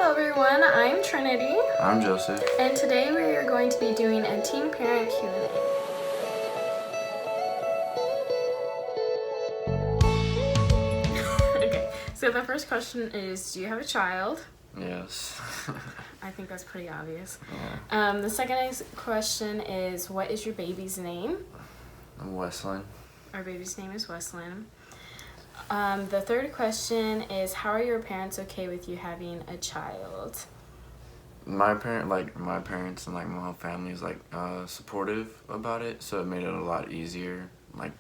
everyone, I'm Trinity, I'm Joseph. and today we are going to be doing a teen parent Q&A. Okay, so the first question is, do you have a child? Yes. I think that's pretty obvious. Yeah. The second question is, what is your baby's name? I'm Wesleyan. Our baby's name is Wesleyan. The third question is, how are your parents okay with you having a child? My parents and like my whole family is like supportive about it, so it made it a lot easier, like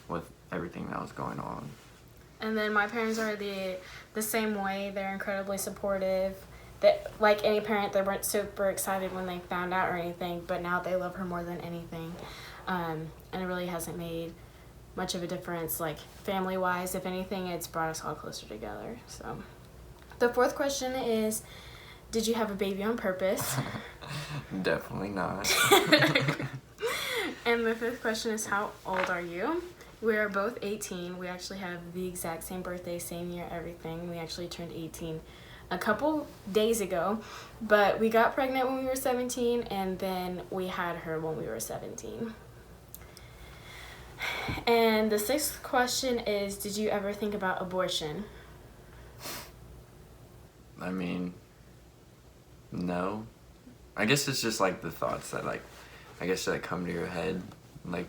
with everything that was going on. And then my parents are the same way. They're incredibly supportive. That, like any parent, they weren't super excited when they found out or anything, but now they love her more than anything. And it really hasn't made much of a difference, like family-wise. If anything, it's brought us all closer together. So the fourth question is, did you have a baby on purpose? Definitely not. And the fifth question is, how old are you? We are both 18. We actually have the exact same birthday, same year, everything. We actually turned 18 a couple days ago, but we got pregnant when we were 17, and then we had her when we were 17. And the sixth question is, did you ever think about abortion? I mean, no. I guess it's just like the thoughts that that come to your head. Like,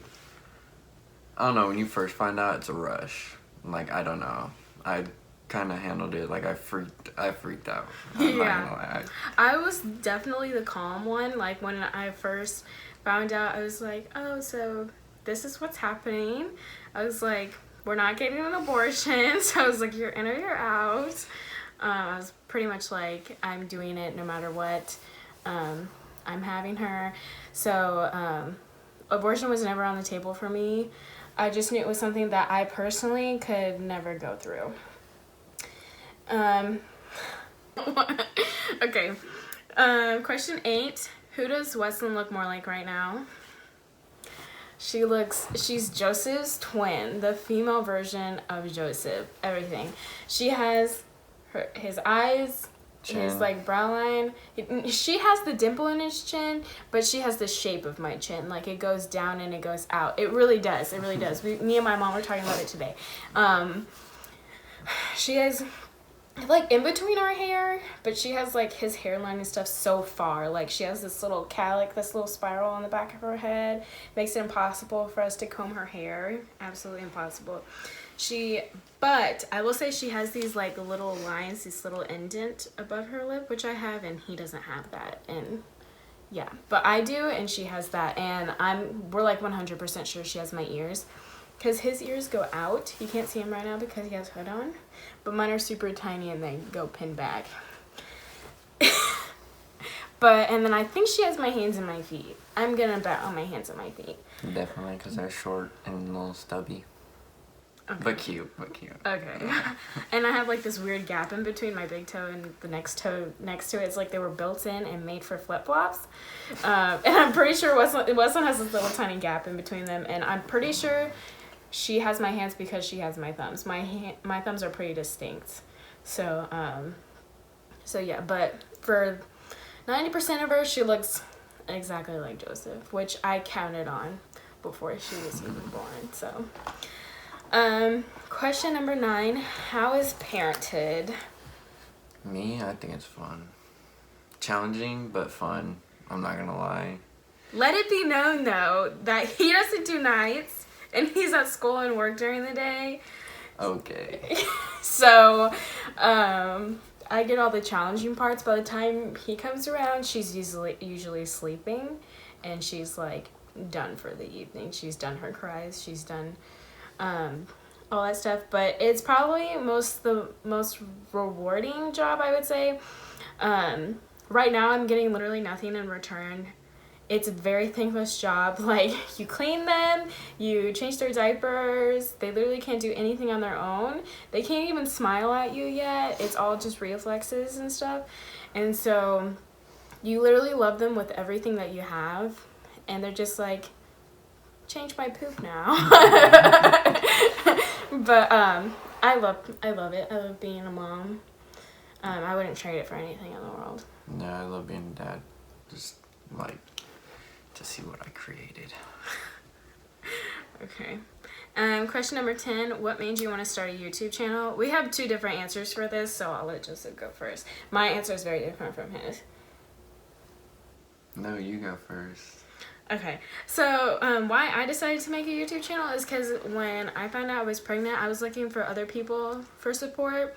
I don't know, when you first find out, it's a rush. Like, I don't know. I kind of handled it like I freaked out. I'm not gonna lie. I was definitely the calm one. Like, when I first found out, I was like, oh, so this is what's happening. I was like, we're not getting an abortion. So I was like, you're in or you're out. I was pretty much like, I'm doing it no matter what. I'm having her. So abortion was never on the table for me. I just knew it was something that I personally could never go through. Okay. Question 8. Who does Wesleyan look more like right now? She's Joseph's twin, the female version of Joseph. Everything. She has his eyes, Chin. his like brow line. She has the dimple in his chin, but she has the shape of my chin. Like, it goes down and it goes out. It really does. It really does. Me and my mom were talking about it today. She has like in between our hair, but she has like his hairline and stuff so far. Like, she has this little calic, this little spiral on the back of her head. Makes it impossible for us to comb her hair. Absolutely impossible. But I will say she has these like little lines, this little indent above her lip, which I have, and he doesn't have that. And yeah, but I do, and she has that. And we're like 100% sure she has my ears. Because his ears go out. He can't see them right now because he has hood on. But mine are super tiny and they go pinned back. And then I think she has my hands and my feet. I'm going to bet on my hands and my feet. Definitely, because they're short and a little stubby. Okay. But cute. Okay. And I have like this weird gap in between my big toe and the next toe next to it. It's like they were built in and made for flip-flops. And I'm pretty sure Wesleyan has this little tiny gap in between them. And I'm pretty sure she has my hands because she has my thumbs. My thumbs are pretty distinct. So yeah, but for 90% of her, she looks exactly like Joseph, which I counted on before she was even born. So question number 9, how is parenthood? Me, I think it's fun. Challenging, but fun. I'm not gonna lie. Let it be known, though, that he doesn't do nights, and he's at school and work during the day. Okay. So, I get all the challenging parts. By the time he comes around, she's usually sleeping, and she's, like, done for the evening. She's done her cries. She's done all that stuff. But it's probably the most rewarding job, I would say. Right now, I'm getting literally nothing in return. It's a very thankless job. Like, you clean them, you change their diapers. They literally can't do anything on their own. They can't even smile at you yet. It's all just reflexes and stuff. And so you literally love them with everything that you have. And they're just like, change my poop now. But I love it. I love being a mom. I wouldn't trade it for anything in the world. Yeah, I love being a dad. Just like to see what I created. Okay. Question number 10. What made you want to start a YouTube channel? We have 2 different answers for this, so I'll let Joseph go first. My answer is very different from his. No, you go first. Okay, so why I decided to make a YouTube channel is because when I found out I was pregnant, I was looking for other people for support,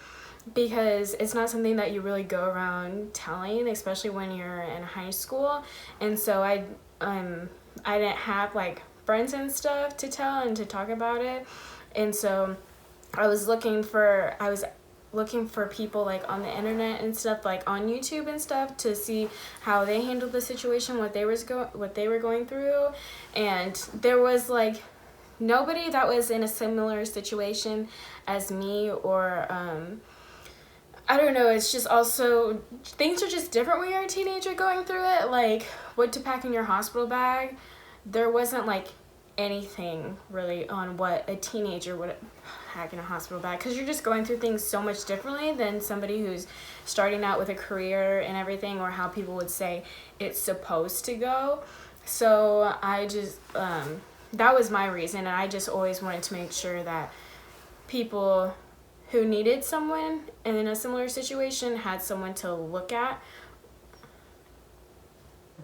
because it's not something that you really go around telling, especially when you're in high school. And so I didn't have like friends and stuff to tell and to talk about it. And so I was looking for people like on the internet and stuff, like on YouTube and stuff, to see how they handled the situation, what they were going through. And there was like nobody that was in a similar situation as me, or I don't know, it's just also, things are just different when you're a teenager going through it. Like, what to pack in your hospital bag. There wasn't, like, anything really on what a teenager would pack in a hospital bag, because you're just going through things so much differently than somebody who's starting out with a career and everything, or how people would say it's supposed to go. So I just, that was my reason, and I just always wanted to make sure that people who needed someone and in a similar situation had someone to look at.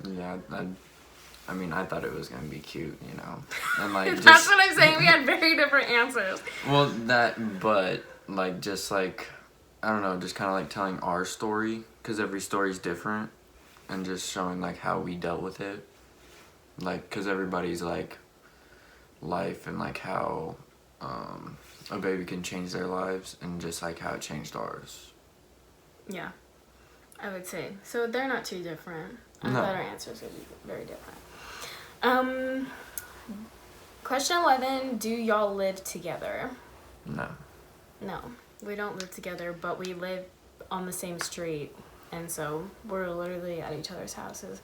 Yeah, I mean, I thought it was gonna be cute, you know, and like That's what I'm saying. We had very different answers. Well, but like just like I don't know, just kind of like telling our story, because every story's different, and just showing like how we dealt with it, like because everybody's like life and like how a baby can change their lives, and just like how it changed ours. Yeah, I would say so. They're not too different. I thought our answers would be very different. Question 11. Do y'all live together? No. No, we don't live together, but we live on the same street, and so we're literally at each other's houses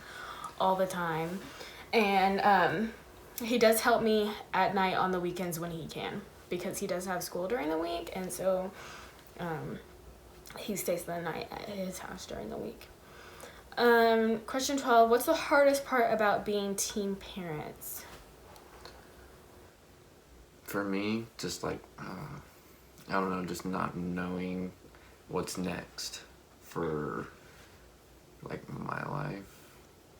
all the time. And he does help me at night on the weekends when he can, because he does have school during the week, and so he stays the night at his house during the week. Question 12. What's the hardest part about being teen parents? For me, just like I don't know, just not knowing what's next for like my life,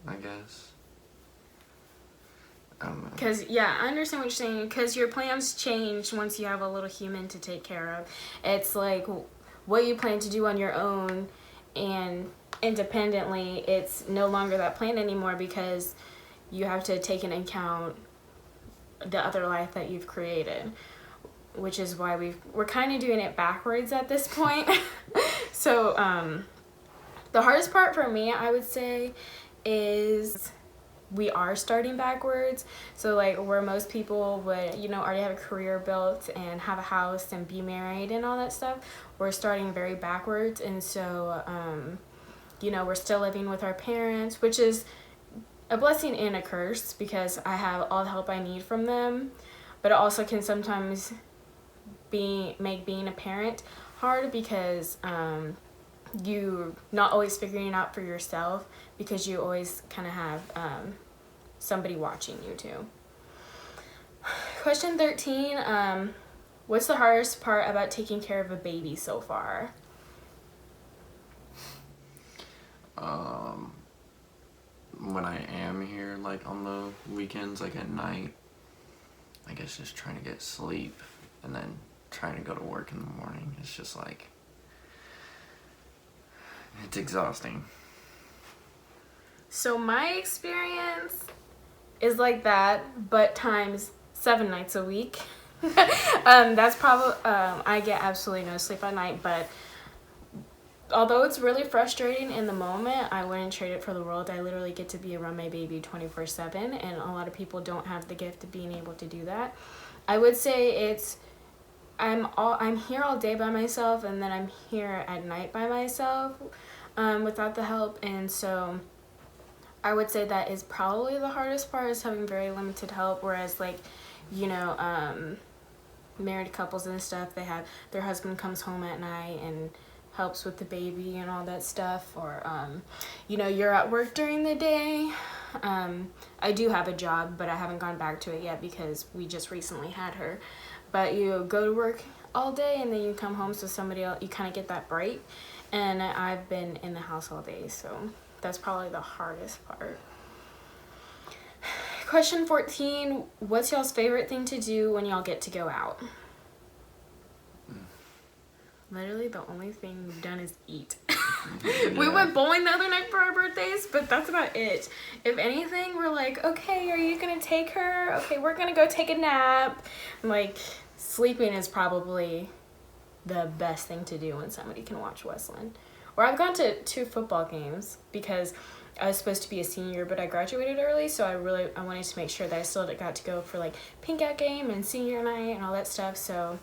I guess. I don't know. Because, yeah, I understand what you're saying, because your plans change once you have a little human to take care of. It's like what you plan to do on your own and independently, it's no longer that plan anymore, because you have to take into account the other life that you've created, which is why we're kind of doing it backwards at this point. So the hardest part for me, I would say, is we are starting backwards. So like where most people would, you know, already have a career built and have a house and be married and all that stuff, we're starting very backwards. And so you know, we're still living with our parents, which is a blessing and a curse, because I have all the help I need from them, but it also can sometimes make being a parent hard, because you're not always figuring it out for yourself, because you always kind of have somebody watching you too. Question 13. What's the hardest part about taking care of a baby so far? When I am here, like on the weekends, like at night, I guess just trying to get sleep and then trying to go to work in the morning. It's just like, it's exhausting. So my experience is like that, but times 7 nights a week. That's probably, I get absolutely no sleep at night, but although it's really frustrating in the moment, I wouldn't trade it for the world. I literally get to be around my baby 24/7, and a lot of people don't have the gift of being able to do that. I would say I'm here all day by myself, and then I'm here at night by myself without the help. And so I would say that is probably the hardest part, is having very limited help. Whereas like, you know, married couples and stuff, they have their husband comes home at night and helps with the baby and all that stuff, or you're at work during the day. I do have a job, but I haven't gone back to it yet because we just recently had her. But you go to work all day and then you come home, so somebody else, you kind of get that break. And I've been in the house all day, so that's probably the hardest part. Question 14, what's y'all's favorite thing to do when y'all get to go out? Literally the only thing we've done is eat. We went bowling the other night for our birthdays, but that's about it. If anything, we're like, okay, are you gonna take her? Okay, we're gonna go take a nap. Like, sleeping is probably the best thing to do when somebody can watch Westland. Or I've gone to 2 football games because I was supposed to be a senior, but I graduated early, so I wanted to make sure that I still got to go for like pink out game and senior night and all that stuff. So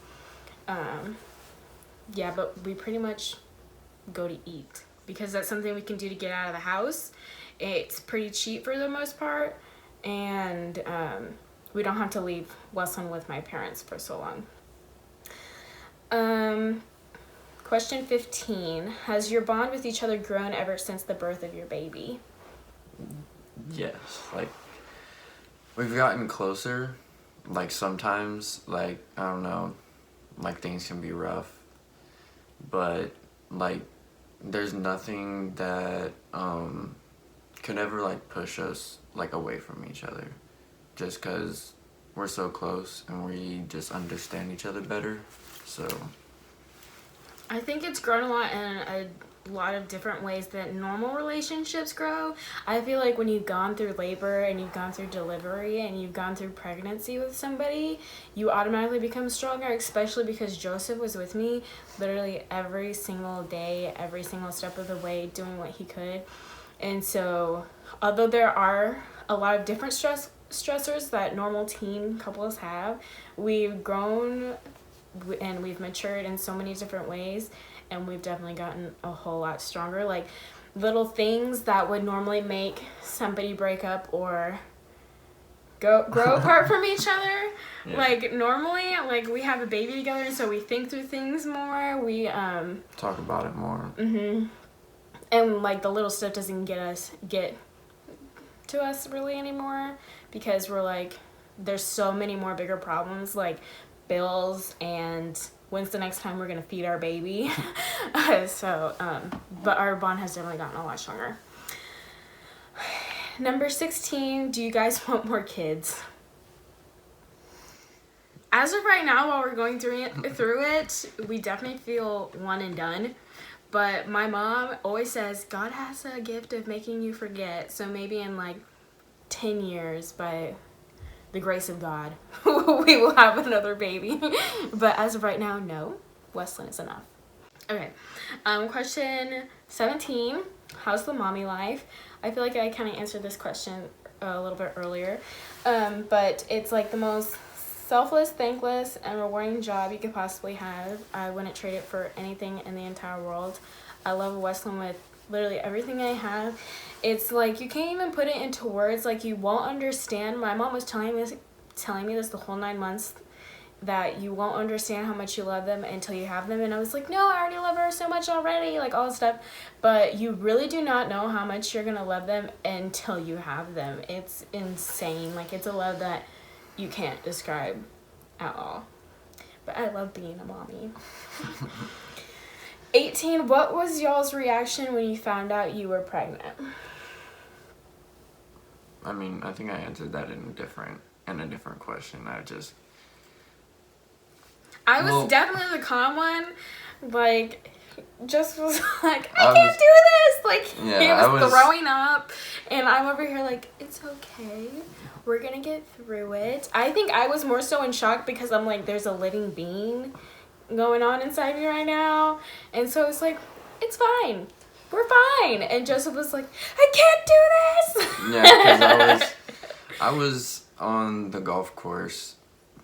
yeah, but we pretty much go to eat because that's something we can do to get out of the house. It's pretty cheap for the most part, and we don't have to leave Westland with my parents for so long. Question 15. Has your bond with each other grown ever since the birth of your baby? Yes. Like, we've gotten closer. Like, sometimes, like, I don't know, like, things can be rough. But, like, there's nothing that could ever, like, push us, like, away from each other. Just because we're so close and we just understand each other better. So I think it's grown a lot in a lot of different ways that normal relationships grow. I feel like when you've gone through labor and you've gone through delivery and you've gone through pregnancy with somebody, you automatically become stronger, especially because Joseph was with me literally every single day, every single step of the way, doing what he could. And so although there are a lot of different stressors that normal teen couples have, we've grown and we've matured in so many different ways, and we've definitely gotten a whole lot stronger. Like, little things that would normally make somebody break up or grow apart from each other. Yeah. Like, normally, like, we have a baby together, so we think through things more. We talk about it more. And like the little stuff doesn't get to us really anymore, because we're like, there's so many more bigger problems, like bills and when's the next time we're gonna feed our baby. But our bond has definitely gotten a lot stronger. Number 16, do you guys want more kids? As of right now, while we're going through it, we definitely feel one and done. But my mom always says, God has a gift of making you forget. So maybe in like 10 years, by the grace of God, we will have another baby. But as of right now, no. Westland is enough. Okay. Question 17. How's the mommy life? I feel like I kind of answered this question a little bit earlier. But it's like the most selfless, thankless, and rewarding job you could possibly have. I wouldn't trade it for anything in the entire world. I love Westland with literally everything I have. It's like you can't even put it into words. Like, you won't understand. My mom was telling me this the whole 9 months, that you won't understand how much you love them until you have them. And I was like, no, I already love her so much already, like all this stuff. But you really do not know how much you're gonna love them until you have them. It's insane. Like, it's a love that you can't describe at all. But I love being a mommy. 18, what was y'all's reaction when you found out you were pregnant? I mean, I think I answered that in a different question. I was definitely the calm one. Like, just was like, I can't do this. Like, yeah, he was throwing up, and I'm over here like, it's okay. We're gonna get through it. I think I was more so in shock because I'm like, there's a living being going on inside me right now. And so it's like, it's fine. We're fine. And Joseph was like, I can't do this. Yeah, because I was on the golf course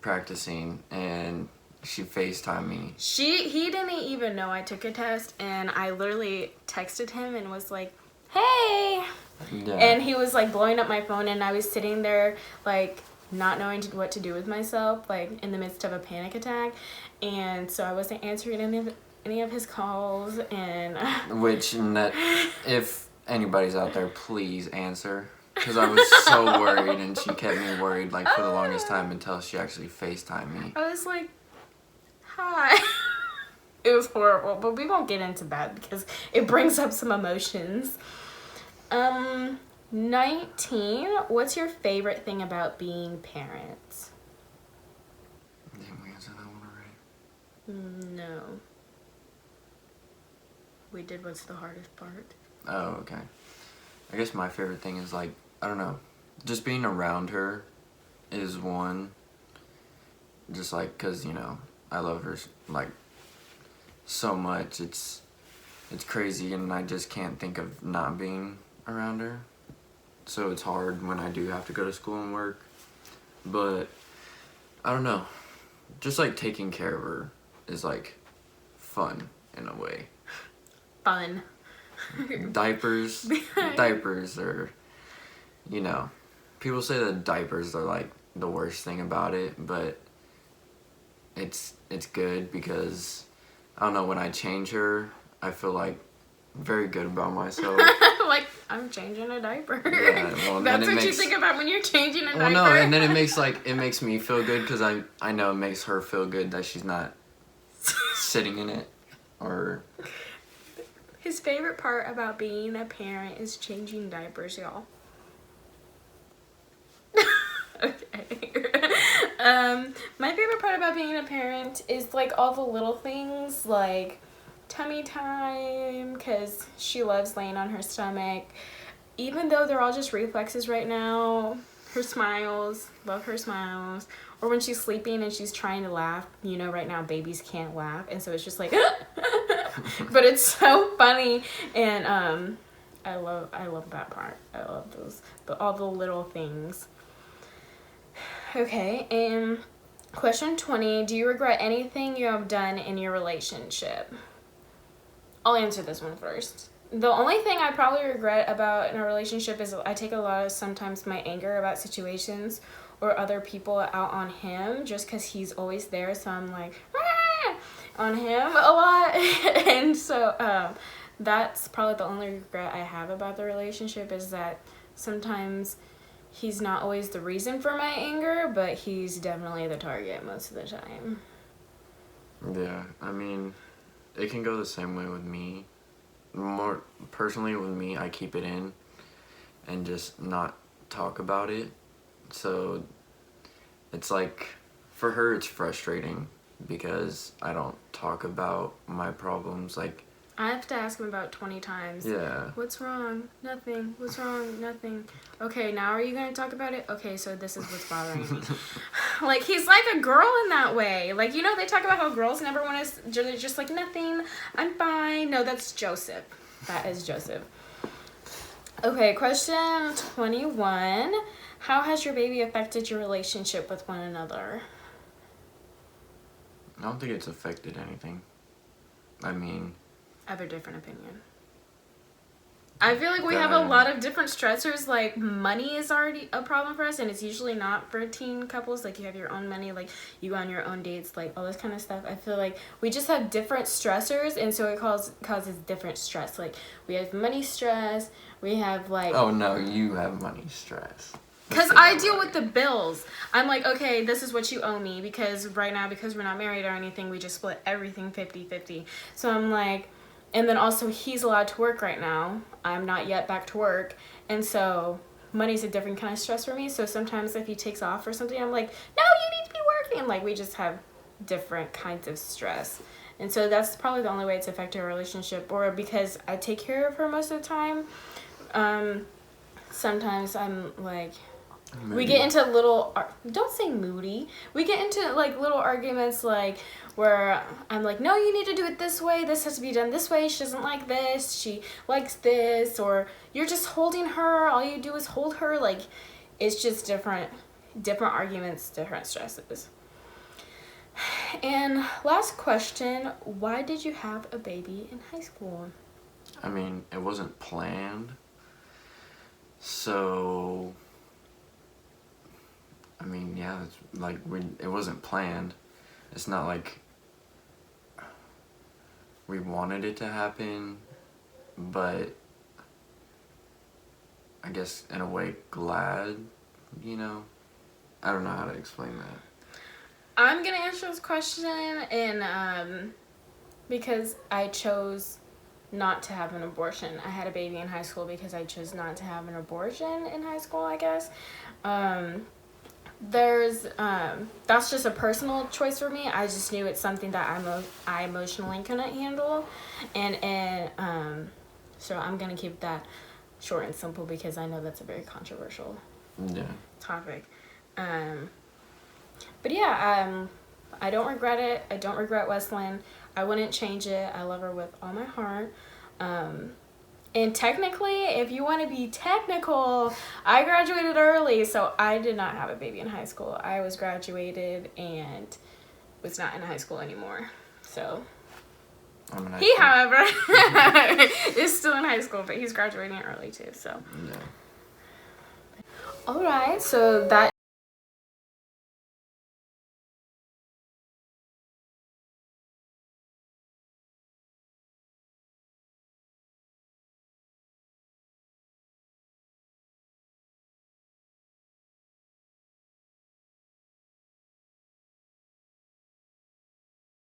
practicing, and she FaceTimed me. He didn't even know I took a test, and I literally texted him and was like, hey. Yeah. And he was like blowing up my phone, and I was sitting there like not knowing what to do with myself, like in the midst of a panic attack. And so I wasn't answering any of his calls, and Which, if anybody's out there, please answer. Because I was so worried, and she kept me worried, like, for the longest time until she actually FaceTimed me. I was like, hi. It was horrible, but we won't get into that because it brings up some emotions. 19, what's your favorite thing about being parents? Didn't we answer that one already? No. We did what's the hardest part. Oh, okay. I guess my favorite thing is, like, I don't know, just being around her is one. Just, like, because, you know, I love her, like, so much. It's crazy, and I just can't think of not being around her. So it's hard when I do have to go to school and work. But, I don't know. Just, like, taking care of her is, like, fun in a way. Fun. Diapers are, you know, people say that diapers are, like, the worst thing about it, but it's good because, I don't know, when I change her, I feel, like, very good about myself. Like, I'm changing a diaper. Yeah, well, That's what you think about when you're changing a diaper? Well, no, and then it makes me feel good because I know it makes her feel good that she's not sitting in it, or... His favorite part about being a parent is changing diapers, y'all. Okay. My favorite part about being a parent is, like, all the little things, like tummy time, because she loves laying on her stomach. Even though they're all just reflexes right now, her smiles, love her smiles. Or when she's sleeping and she's trying to laugh, you know, right now babies can't laugh, and so it's just like, but it's so funny, and I love that part. I love all the little things. Okay, and question 20, do you regret anything you have done in your relationship? I'll answer this one first. The only thing I probably regret about in a relationship is I take a lot of sometimes my anger about situations or other people out on him just because he's always there, so I'm like, on him a lot. And so that's probably the only regret I have about the relationship, is that sometimes he's not always the reason for my anger, but he's definitely the target most of the time. Yeah, I mean, it can go the same way with me. More personally with me, I keep it in and just not talk about it. So it's like, for her it's frustrating because I don't talk about my problems. Like, I have to ask him about 20 times. Yeah. What's wrong? Nothing. What's wrong? Nothing. Okay, now are you going to talk about it? Okay, so this is what's bothering me. Like, he's like a girl in that way. Like, you know, they talk about how girls never want to, they're just like, nothing, I'm fine. No, that's Joseph. That is Joseph. Okay, question 21. How has your baby affected your relationship with one another? I don't think it's affected anything. I mean... I have a different opinion. I feel like we have a lot of different stressors. Like, money is already a problem for us, and it's usually not for teen couples. Like, you have your own money, like, you go on your own dates, like, all this kind of stuff. I feel like we just have different stressors, and so it causes different stress. Like, we have money stress, we have, like... Oh, no, you have money stress. Because I deal with the bills. I'm like, okay, this is what you owe me, because right now, because we're not married or anything, we just split everything 50-50. So I'm like... And then also, he's allowed to work right now. I'm not yet back to work. And so, money's a different kind of stress for me. So sometimes if he takes off or something, I'm like, no, you need to be working. Like, we just have different kinds of stress. And so that's probably the only way it's affected our relationship. Or because I take care of her most of the time, sometimes I'm like... Moody. We get into little... Don't say moody. We get into, like, little arguments, like... where I'm like, no, you need to do it this way. This has to be done this way. She doesn't like this. She likes this. Or you're just holding her. All you do is hold her. Like, it's just different arguments, different stresses. And last question, why did you have a baby in high school? I mean, it wasn't planned. So, I mean, yeah, it's like, it wasn't planned. It's not like, we wanted it to happen, but I guess in a way glad, you know? I don't know how to explain that. I'm gonna answer this question, and because I chose not to have an abortion. I had a baby in high school because I chose not to have an abortion in high school, I guess. That's just a personal choice for me. I just knew it's something that I emotionally couldn't handle, and so I'm gonna keep that short and simple because I know that's a very controversial topic. But yeah, I don't regret it. I don't regret Wesleyan. I wouldn't change it. I love her with all my heart. And technically, if you want to be technical, I graduated early, so I did not have a baby in high school. I was graduated and was not in high school anymore. So he, however, is still in high school, but he's graduating early too. So yeah. All right, so that